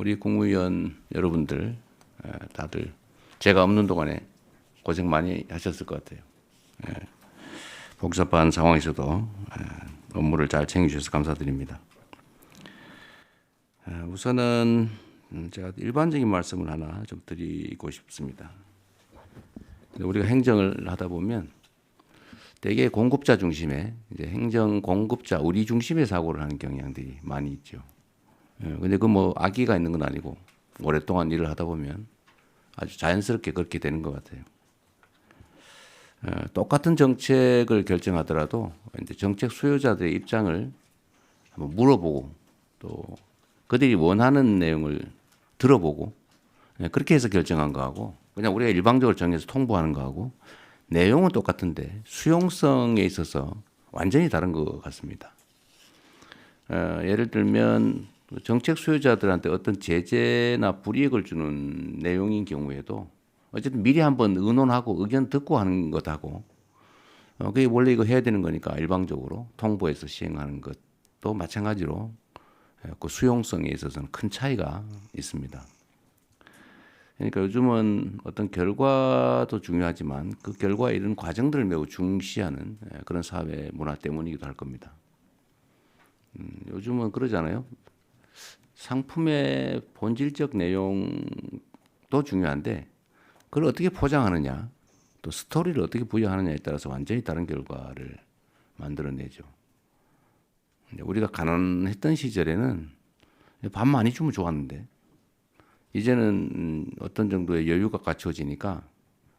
우리 국무위원 여러분들 다들 제가 없는 동안에 고생 많이 하셨을 것 같아요. 복잡한 상황에서도 업무를 잘 챙겨주셔서 감사드립니다. 우선은 제가 일반적인 말씀을 하나 좀 드리고 싶습니다. 우리가 행정을 하다 보면 대개 공급자 중심의 이제 행정 공급자 우리 중심의 사고를 하는 경향들이 많이 있죠. 근데 그 뭐 악의가 있는 건 아니고 오랫동안 일을 하다 보면 아주 자연스럽게 그렇게 되는 것 같아요. 똑같은 정책을 결정하더라도 이제 정책 수요자들의 입장을 한번 물어보고 또 그들이 원하는 내용을 들어보고 그렇게 해서 결정한 거하고 그냥 우리가 일방적으로 정해서 통보하는 거하고 내용은 똑같은데 수용성에 있어서 완전히 다른 것 같습니다. 예를 들면 정책 수요자들한테 어떤 제재나 불이익을 주는 내용인 경우에도 어쨌든 미리 한번 의논하고 의견 듣고 하는 것하고 그게 원래 이거 해야 되는 거니까 일방적으로 통보해서 시행하는 것도 마찬가지로 그 수용성에 있어서는 큰 차이가 있습니다. 그러니까 요즘은 어떤 결과도 중요하지만 그 결과에 이른 과정들을 매우 중시하는 그런 사회 문화 때문이기도 할 겁니다. 요즘은 그러잖아요. 상품의 본질적 내용도 중요한데 그걸 어떻게 포장하느냐 또 스토리를 어떻게 부여하느냐에 따라서 완전히 다른 결과를 만들어내죠. 우리가 가난했던 시절에는 밥 많이 주면 좋았는데 이제는 어떤 정도의 여유가 갖춰지니까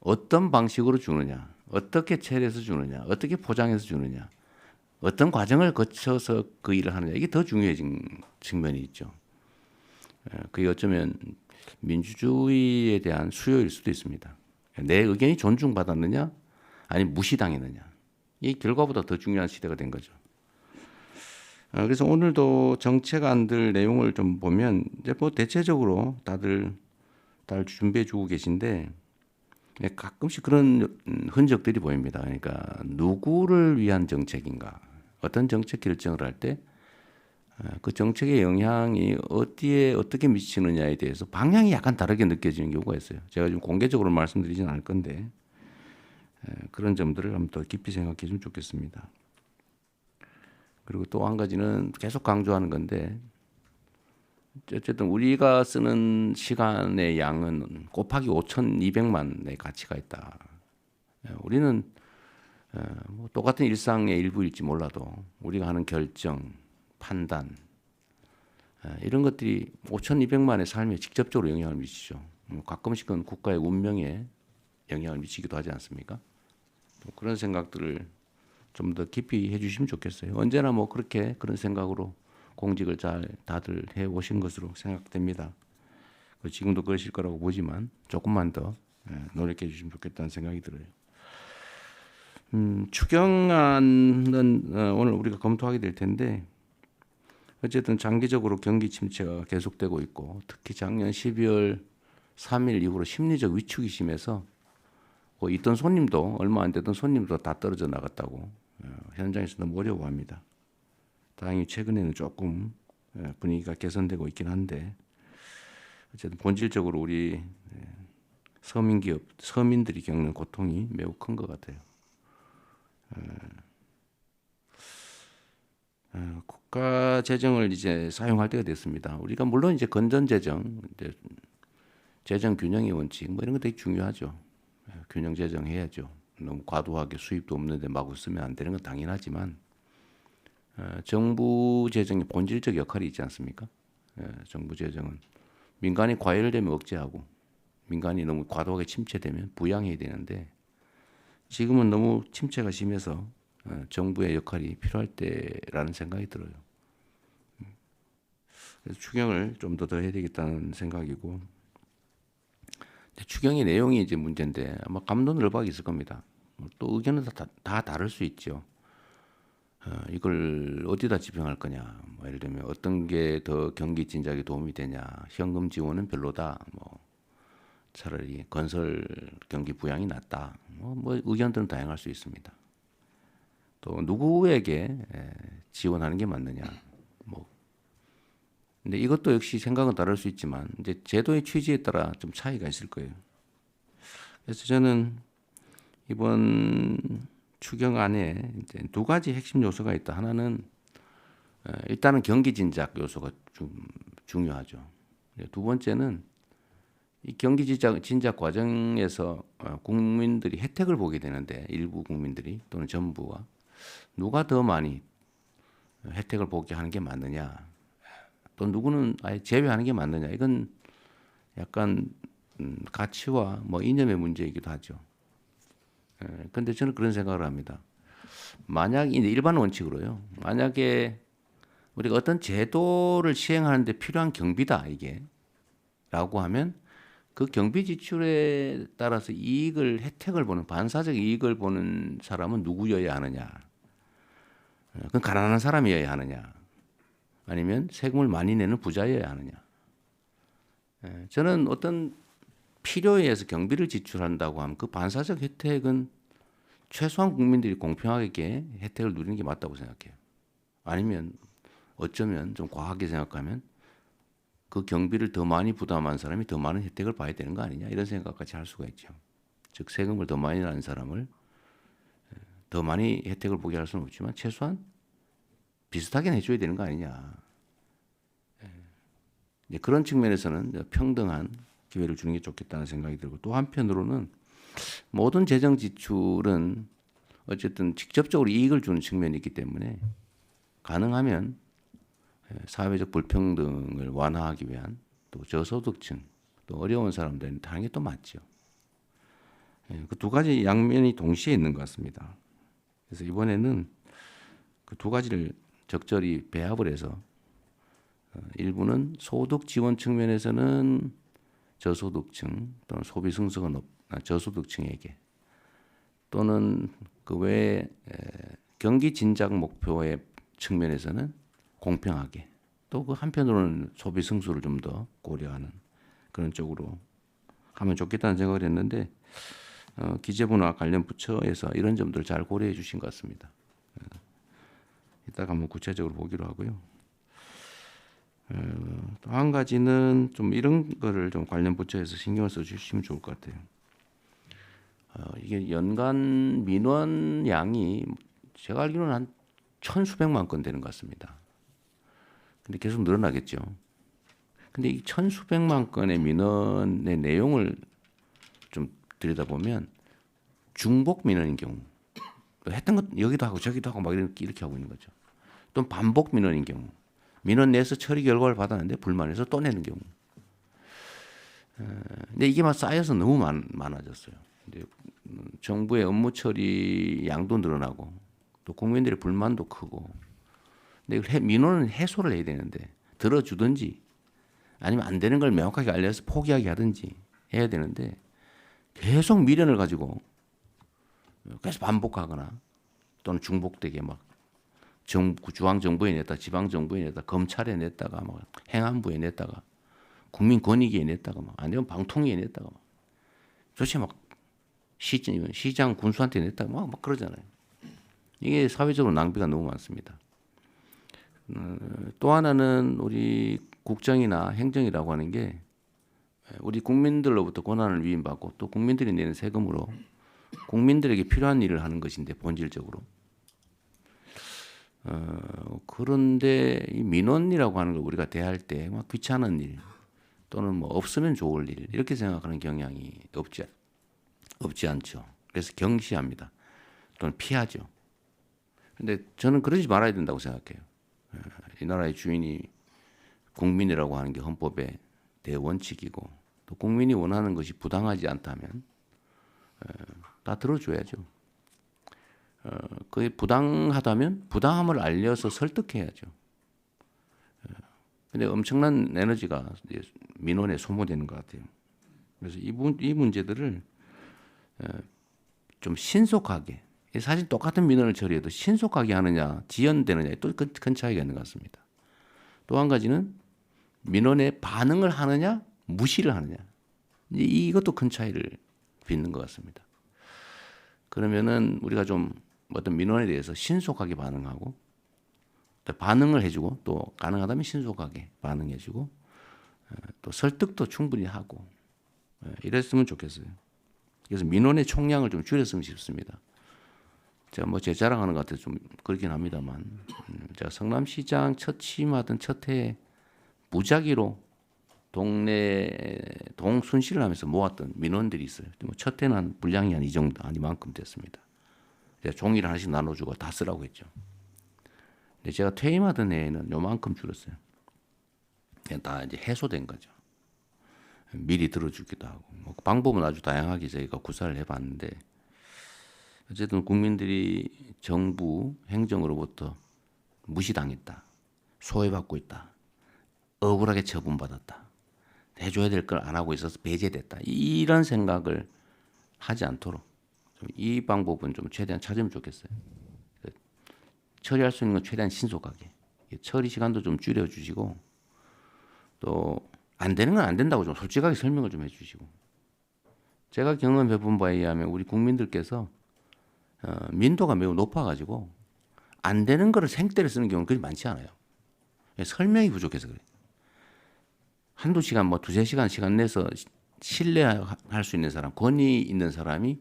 어떤 방식으로 주느냐 어떻게 처리해서 주느냐 어떻게 포장해서 주느냐 어떤 과정을 거쳐서 그 일을 하느냐 이게 더 중요해진 측면이 있죠. 그게 어쩌면 민주주의에 대한 수요일 수도 있습니다. 내 의견이 존중받았느냐 아니면 무시당했느냐 이 결과보다 더 중요한 시대가 된 거죠. 그래서 오늘도 정책안들 내용을 좀 보면 이제 뭐 대체적으로 다들 준비해 주고 계신데 가끔씩 그런 흔적들이 보입니다. 그러니까 누구를 위한 정책인가 어떤 정책 결정을 할 때 그 정책의 영향이 어디에 어떻게 미치느냐에 대해서 방향이 약간 다르게 느껴지는 경우가 있어요. 제가 좀 공개적으로 말씀드리진 않을 건데 그런 점들을 한번 더 깊이 생각해 주면 좋겠습니다. 그리고 또 한 가지는 계속 강조하는 건데 어쨌든 우리가 쓰는 시간의 양은 곱하기 5,200만의 가치가 있다. 우리는 뭐 똑같은 일상의 일부일지 몰라도 우리가 하는 결정, 판단 이런 것들이 5,200만의 삶에 직접적으로 영향을 미치죠. 가끔씩은 국가의 운명에 영향을 미치기도 하지 않습니까? 그런 생각들을 좀 더 깊이 해주시면 좋겠어요. 언제나 뭐 그렇게 그런 생각으로 공직을 잘 다들 해 오신 것으로 생각됩니다. 지금도 그러실 거라고 보지만 조금만 더 노력해 주시면 좋겠다는 생각이 들어요. 추경안은 오늘 우리가 검토하게 될 텐데 어쨌든 장기적으로 경기 침체가 계속되고 있고 특히 작년 12월 3일 이후로 심리적 위축이 심해서 있던 손님도 얼마 안 되던 손님도 다 떨어져 나갔다고 현장에서 너무 어려워합니다. 다행히 최근에는 조금 분위기가 개선되고 있긴 한데 어쨌든 본질적으로 우리 서민기업, 서민들이 겪는 고통이 매우 큰 것 같아요. 국가 재정을 이제 사용할 때가 됐습니다. 우리가 물론 이제 건전 재정, 이제 재정 균형의 원칙 뭐 이런 거 되게 중요하죠. 균형 재정해야죠. 너무 과도하게 수입도 없는데 마구 쓰면 안 되는 건 당연하지만 정부 재정의 본질적 역할이 있지 않습니까? 정부 재정은 민간이 과열되면 억제하고 민간이 너무 과도하게 침체되면 부양해야 되는데 지금은 너무 침체가 심해서 정부의 역할이 필요할 때라는 생각이 들어요. 그래서 추경을 좀 더 해야 되겠다는 생각이고 추경의 내용이 이제 문제인데 아마 갑론을박이 있을 겁니다. 또 의견은 다 다를 수 있죠. 이걸 어디다 집행할 거냐. 뭐 예를 들면 어떤 게 더 경기 진작에 도움이 되냐. 현금 지원은 별로다. 뭐 차라리 건설 경기 부양이 낫다. 뭐 의견들은 다양할 수 있습니다. 또 누구에게 지원하는 게 맞느냐. 뭐 근데 이것도 역시 생각은 다를 수 있지만 이제 제도의 취지에 따라 좀 차이가 있을 거예요. 그래서 저는 이번 추경안에 이제 두 가지 핵심 요소가 있다. 하나는 일단은 경기 진작 요소가 좀 중요하죠. 두 번째는 이 경기 진작 과정에서 국민들이 혜택을 보게 되는데 일부 국민들이 또는 정부가 누가 더 많이 혜택을 보게 하는 게 맞느냐, 또 누구는 아예 제외하는 게 맞느냐, 이건 약간 가치와 뭐 이념의 문제이기도 하죠. 근데 저는 그런 생각을 합니다. 만약 이제 일반 원칙으로요. 만약에 우리가 어떤 제도를 시행하는데 필요한 경비다 이게라고 하면 그 경비 지출에 따라서 이익을 혜택을 보는 반사적 이익을 보는 사람은 누구여야 하느냐? 그건 가난한 사람이어야 하느냐? 아니면 세금을 많이 내는 부자여야 하느냐? 저는 어떤 필요에 의해서 경비를 지출한다고 하면 그 반사적 혜택은 최소한 국민들이 공평하게 혜택을 누리는 게 맞다고 생각해요. 아니면 어쩌면 좀 과하게 생각하면 그 경비를 더 많이 부담한 사람이 더 많은 혜택을 봐야 되는 거 아니냐, 이런 생각까지 할 수가 있죠. 즉 세금을 더 많이 내는 사람을 더 많이 혜택을 보게 할 수는 없지만 최소한 비슷하게 해줘야 되는 거 아니냐. 그런 측면에서는 평등한 기회를 주는 게 좋겠다는 생각이 들고, 또 한편으로는 모든 재정 지출은 어쨌든 직접적으로 이익을 주는 측면이 있기 때문에 가능하면 사회적 불평등을 완화하기 위한, 또 저소득층, 또 어려운 사람들한테 하는 게 또 맞죠. 그 두 가지 양면이 동시에 있는 것 같습니다. 그래서 이번에는 그 두 가지를 적절히 배합을 해서 일부는 소득 지원 측면에서는 저소득층 또는 소비 승수가 높은 저소득층에게, 또는 그 외에 경기 진작 목표의 측면에서는 공평하게, 또 그 한편으로는 소비 승수를 좀 더 고려하는 그런 쪽으로 하면 좋겠다는 생각을 했는데 기재부나 관련 부처에서 이런 점들을 잘 고려해 주신 것 같습니다. 이따가 한번 구체적으로 보기로 하고요. 또 한 가지는 좀 이런 거를 좀 관련 부처에서 신경을 써 주시면 좋을 것 같아요. 이게 연간 민원 양이 제가 알기로는 한 천수백만 건 되는 것 같습니다. 근데 계속 늘어나겠죠. 근데 이 천수백만 건의 민원의 내용을 좀 들여다보면 중복 민원인 경우, 했던 것 여기도 하고 저기도 하고 막 이렇게 하고 있는 거죠. 또 반복 민원인 경우, 민원 내서 처리 결과를 받았는데 불만해서 또 내는 경우. 근데 이게 막 쌓여서 너무 많아졌어요. 근데 정부의 업무 처리 양도 늘어나고 또 국민들의 불만도 크고. 근데 민원은 해소를 해야 되는데 들어주든지 아니면 안 되는 걸 명확하게 알려서 포기하게 하든지 해야 되는데 계속 미련을 가지고 계속 반복하거나 또는 중복되게 막 중앙정부에 냈다, 지방정부에 냈다, 검찰에 냈다가 막 행안부에 냈다가 국민권익위에 냈다가 막 아니면 방통위에 냈다가 막 도대체 막 시장 군수한테 냈다가 막 그러잖아요. 이게 사회적으로 낭비가 너무 많습니다. 또 하나는 우리 국정이나 행정이라고 하는 게 우리 국민들로부터 권한을 위임받고 또 국민들이 내는 세금으로 국민들에게 필요한 일을 하는 것인데 본질적으로. 그런데 이 민원이라고 하는 걸 우리가 대할 때 막 귀찮은 일 또는 뭐 없으면 좋을 일 이렇게 생각하는 경향이 없지 않죠. 그래서 경시합니다. 또는 피하죠. 근데 저는 그러지 말아야 된다고 생각해요. 이 나라의 주인이 국민이라고 하는 게 헌법의 대원칙이고 또 국민이 원하는 것이 부당하지 않다면 다 들어줘야죠. 그게 부당하다면 부당함을 알려서 설득해야죠. 근데 엄청난 에너지가 민원에 소모되는 것 같아요. 그래서 이 문제들을 좀 신속하게, 사실 똑같은 민원을 처리해도 신속하게 하느냐 지연되느냐에 또 큰 차이가 있는 것 같습니다. 또 한 가지는 민원에 반응을 하느냐 무시를 하느냐, 이것도 큰 차이를 빚는 것 같습니다. 그러면은 우리가 좀 어떤 민원에 대해서 신속하게 반응하고 반응을 해주고 또 가능하다면 신속하게 반응해주고 또 설득도 충분히 하고 이랬으면 좋겠어요. 그래서 민원의 총량을 좀 줄였으면 싶습니다. 제가 뭐 제 자랑하는 것 같아서 좀 그렇긴 합니다만 제가 성남시장 첫 취임하던 첫 해에 무작위로 동네 동순실을 하면서 모았던 민원들이 있어요. 뭐 첫 해는 한 분량이 한 이 정도 아니만큼 됐습니다. 제가 종이를 하나씩 나눠주고 다 쓰라고 했죠. 근데 제가 퇴임하던 해에는 요만큼 줄었어요. 그냥 다 이제 해소된 거죠. 미리 들어주기도 하고 뭐 방법은 아주 다양하게 저희가 구사를 해봤는데 어쨌든 국민들이 정부 행정으로부터 무시당했다, 소외받고 있다, 억울하게 처분받았다, 해줘야 될 걸 안 하고 있어서 배제됐다 이런 생각을 하지 않도록 이 방법은 좀 최대한 찾으면 좋겠어요. 처리할 수 있는 건 최대한 신속하게 처리 시간도 좀 줄여주시고 또 안 되는 건 안 된다고 좀 솔직하게 설명을 좀 해주시고 제가 경험해 본 바에 의하면 우리 국민들께서 민도가 매우 높아가지고 안 되는 거를 생떼를 쓰는 경우는 그리 많지 않아요. 설명이 부족해서 그래요. 한두 시간 뭐 두세 시간 시간 내서 신뢰할 수 있는 사람, 권위 있는 사람이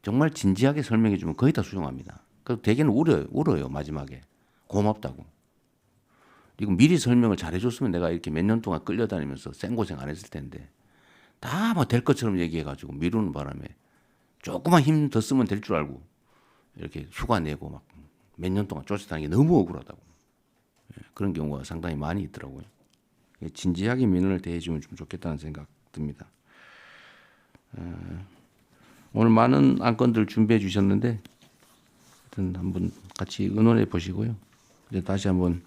정말 진지하게 설명해 주면 거의 다 수용합니다. 그래서 대개는 울어요 마지막에 고맙다고. 이거 미리 설명을 잘해줬으면 내가 이렇게 몇 년 동안 끌려다니면서 생고생 안 했을 텐데 다 뭐 될 것처럼 얘기해가지고 미루는 바람에 조금만 힘 더 쓰면 될 줄 알고 이렇게 휴가 내고 막 몇 년 동안 쫓아다니는 게 너무 억울하다고. 그런 경우가 상당히 많이 있더라고요. 진지하게 민원을 대해주면 좀 좋겠다는 생각 듭니다. 오늘 많은 안건들 준비해 주셨는데 하여튼 한번 같이 의논해 보시고요. 이제 다시 한번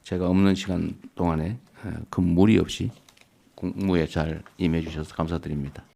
제가 없는 시간 동안에 큰 무리 없이 공무에 잘 임해 주셔서 감사드립니다.